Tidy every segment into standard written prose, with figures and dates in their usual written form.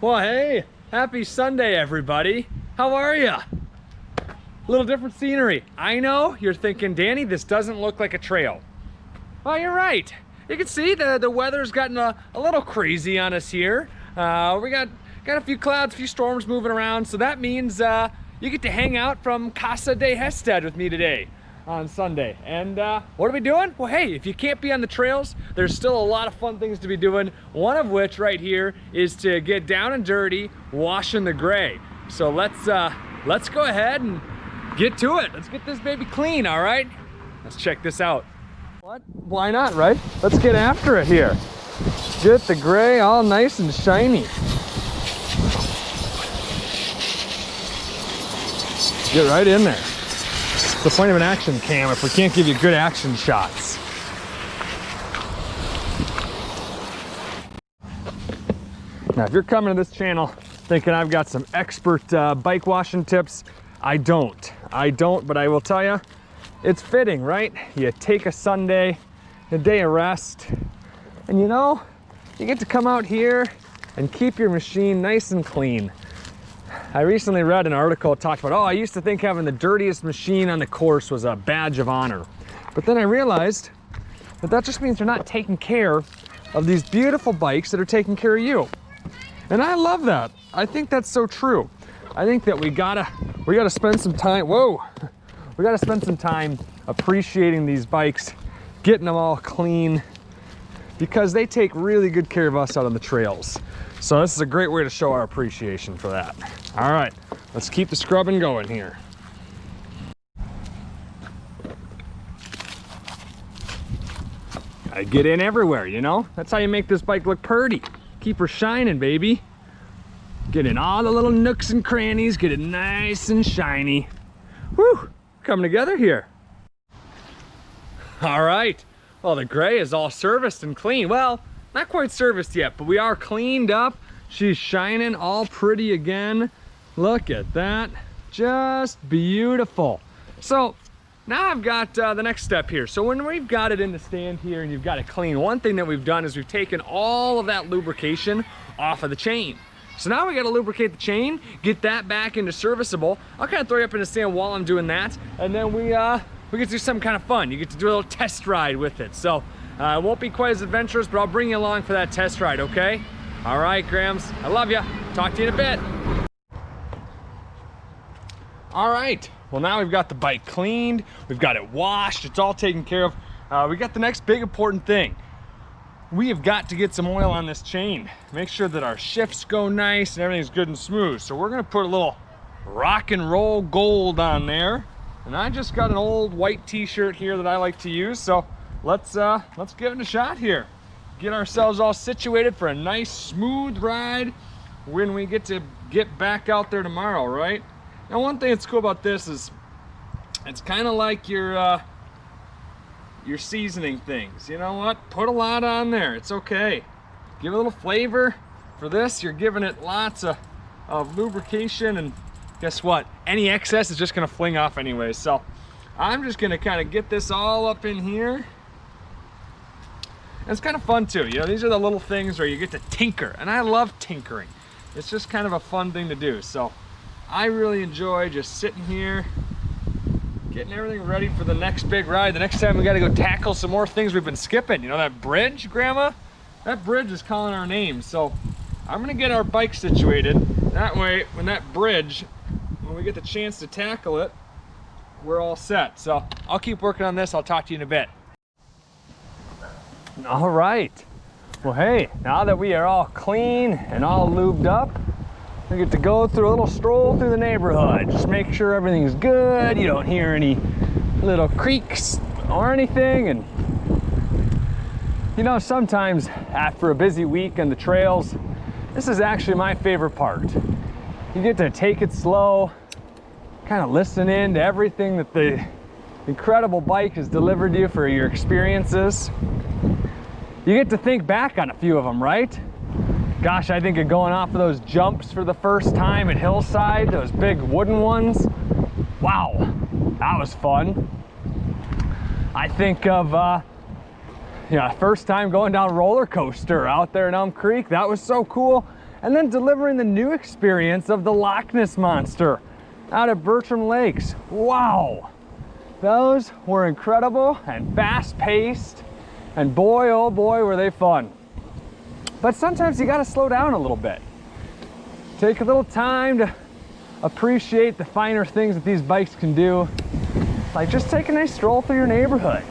Well, hey, happy Sunday, everybody. How are you? A little different scenery. I know you're thinking, Danny, this doesn't look like a trail. Well, you're right. You can see the weather's gotten a little crazy on us here. We got a few clouds, a few storms moving around, so that means you get to hang out from Casa de Hested with me today on Sunday. And what are we doing? Well, hey, if you can't be on the trails, there's still a lot of fun things to be doing. One of which right here is to get down and dirty washing the gray. So let's go ahead and get to it. Let's get this baby clean, all right? Let's check this out. What? Why not, right? Let's get after it here. Get the gray all nice and shiny. Get right in there. What's the point of an action cam if we can't give you good action shots? Now, if you're coming to this channel thinking I've got some expert bike washing tips, I don't, but I will tell you, it's fitting, right? You take a Sunday, a day of rest, and you know, you get to come out here and keep your machine nice and clean. I recently read an article that talked about, I used to think having the dirtiest machine on the course was a badge of honor. But then I realized that just means you're not taking care of these beautiful bikes that are taking care of you. And I love that. I think that's so true. I think that we gotta spend some time, we gotta spend some time appreciating these bikes, getting them all clean, because they take really good care of us out on the trails. So this is a great way to show our appreciation for that. All right, let's keep the scrubbing going here. I get in everywhere, you know? That's how you make this bike look pretty. Keep her shining, baby. Get in all the little nooks and crannies, get it nice and shiny. Whew, coming together here. All right, well, the gray is all serviced and clean. Well, not quite serviced yet, but we are cleaned up. She's shining all pretty again. Look at that, just beautiful. So now I've got the next step here. So when we've got it in the stand here and you've got it clean, one thing that we've done is we've taken all of that lubrication off of the chain. So now we got to lubricate the chain, get that back into serviceable. I'll kind of throw you up in the stand while I'm doing that, and then we get to do something kind of fun. You get to do a little test ride with it. So it won't be quite as adventurous, but I'll bring you along for that test ride, okay? All right, Grams, I love you. Talk to you in a bit. All right, well, now we've got the bike cleaned, we've got it washed, it's all taken care of. We got the next big important thing. We have got to get some oil on this chain. Make sure that our shifts go nice and everything's good and smooth. So we're gonna put a little rock and roll gold on there. And I just got an old white t-shirt here that I like to use. So let's give it a shot here. Get ourselves all situated for a nice smooth ride when we get to get back out there tomorrow, right? Now, one thing that's cool about this is it's kind of like your seasoning things. You know what? Put a lot on there. It's okay. Give a little flavor. For this, you're giving it lots of lubrication, and guess what? Any excess is just gonna fling off anyway. So I'm just gonna kind of get this all up in here. And it's kind of fun too. You know, these are the little things where you get to tinker, and I love tinkering. It's just kind of a fun thing to do. So I really enjoy just sitting here, getting everything ready for the next big ride. The next time we got to go tackle some more things we've been skipping. You know that bridge, Grandma? That bridge is calling our names. So I'm gonna get our bike situated. That way, when we get the chance to tackle it, we're all set. So I'll keep working on this. I'll talk to you in a bit. All right. Well, hey, now that we are all clean and all lubed up, we get to go through a little stroll through the neighborhood. Just make sure everything's good. You don't hear any little creaks or anything. And you know, sometimes after a busy week on the trails, this is actually my favorite part. You get to take it slow, kind of listen in to everything that the incredible bike has delivered you for your experiences. You get to think back on a few of them, right? Gosh, I think of going off of those jumps for the first time at Hillside, those big wooden ones. Wow, that was fun. I think of first time going down a roller coaster out there in Elm Creek. That was so cool. and then delivering the new experience of the Loch Ness Monster out at Bertram Lakes. Wow, those were incredible and fast-paced, and boy, oh boy, were they fun. But sometimes you gotta slow down a little bit. Take a little time to appreciate the finer things that these bikes can do. Like just take a nice stroll through your neighborhood.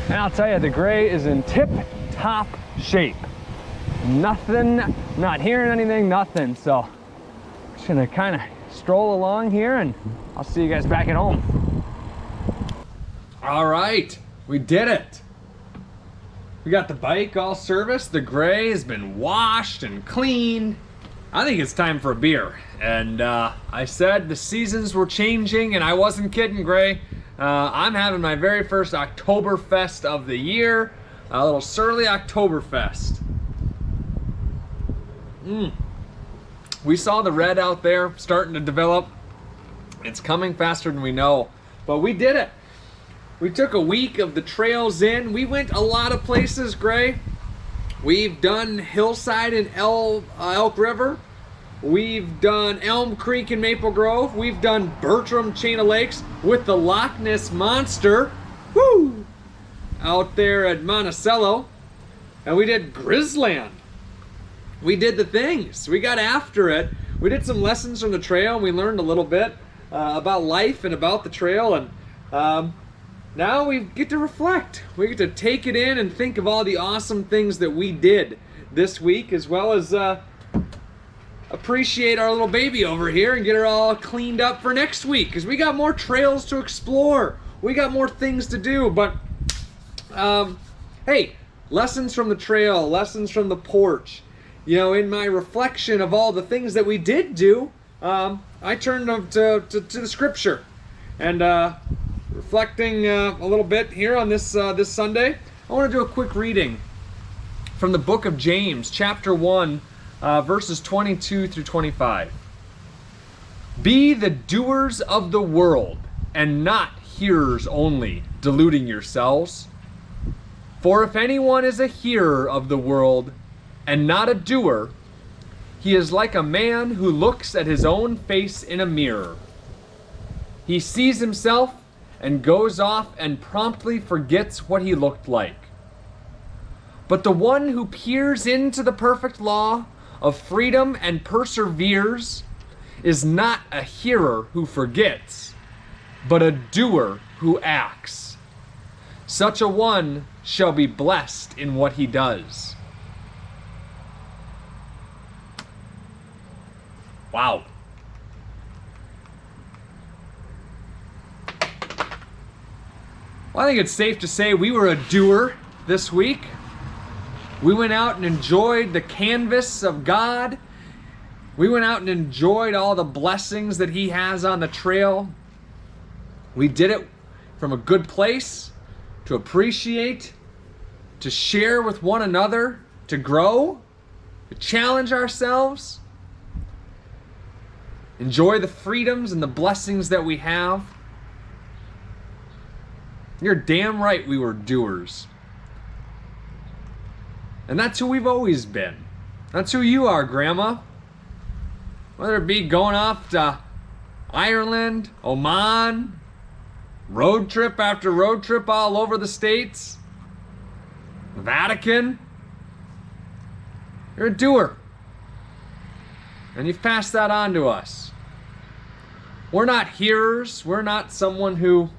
And I'll tell you, the Gray is in tip-top shape. Nothing, not hearing anything, nothing. So I'm just gonna kind of stroll along here and I'll see you guys back at home. All right, we did it. We got the bike all serviced. The Gray has been washed and cleaned. I think it's time for a beer. And I said the seasons were changing, and I wasn't kidding, Gray. I'm having my very first Oktoberfest of the year, a little Surly Oktoberfest. We saw the red out there starting to develop. It's coming faster than we know, but we did it. We took a week of the trails in. We went a lot of places, Gray. We've done Hillside and Elk River. We've done Elm Creek and Maple Grove. We've done Bertram Chain of Lakes with the Loch Ness Monster. Woo! Out there at Monticello. And we did Grizzland. We did the things. We got after it. We did some lessons from the trail, and we learned a little bit about life and about the trail. And now we get to reflect. We get to take it in and think of all the awesome things that we did this week, as well as appreciate our little baby over here and get her all cleaned up for next week, because we got more trails to explore. We got more things to do. But hey, lessons from the trail, lessons from the porch. You know, in my reflection of all the things that we did do, I turned them to the scripture. And reflecting a little bit here on this Sunday, I want to do a quick reading from the book of James, chapter 1, verses 22 through 25. Be the doers of the world, and not hearers only, deluding yourselves. For if anyone is a hearer of the world, and not a doer, he is like a man who looks at his own face in a mirror. He sees himself and goes off and promptly forgets what he looked like. But the one who peers into the perfect law of freedom and perseveres is not a hearer who forgets, but a doer who acts. Such a one shall be blessed in what he does. Wow. Well, I think it's safe to say we were a doer this week. We went out and enjoyed the canvas of God. We went out and enjoyed all the blessings that He has on the trail. We did it from a good place, to appreciate, to share with one another, to grow, to challenge ourselves, enjoy the freedoms and the blessings that we have. You're damn right we were doers. And that's who we've always been. That's who you are, Grandma. Whether it be going off to Ireland, Oman, road trip after road trip all over the States, Vatican. You're a doer. And you've passed that on to us. We're not hearers. We're not someone who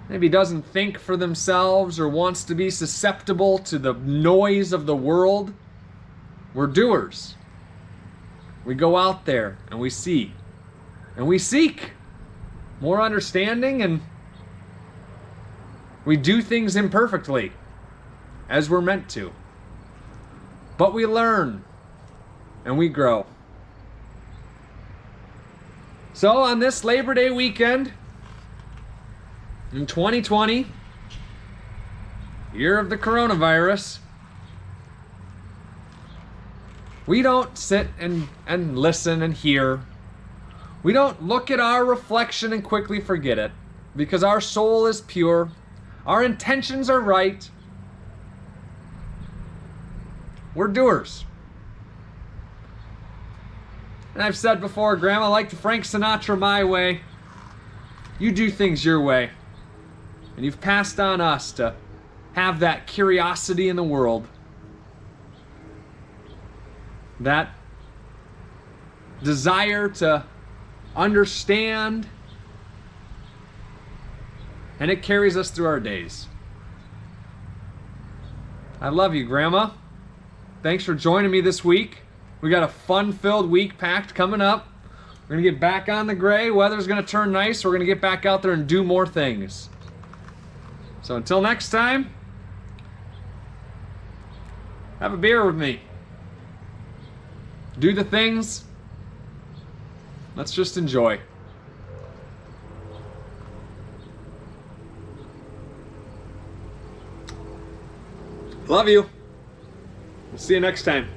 maybe doesn't think for themselves or wants to be susceptible to the noise of the world. We're doers. We go out there and we see. And we seek more understanding, and we do things imperfectly, as we're meant to. But we learn and we grow. So on this Labor Day weekend, in 2020, year of the coronavirus, we don't sit and listen and hear. We don't look at our reflection and quickly forget it, because our soul is pure, our intentions are right. We're doers. And I've said before, Grandma, like the Frank Sinatra my way, you do things your way. And you've passed on us to have that curiosity in the world. That desire to understand. And it carries us through our days. I love you, Grandma. Thanks for joining me this week. We got a fun-filled week packed coming up. We're going to get back on the gray. Weather's going to turn nice. We're going to get back out there and do more things. So until next time, have a beer with me. Do the things. Let's just enjoy. Love you. We'll see you next time.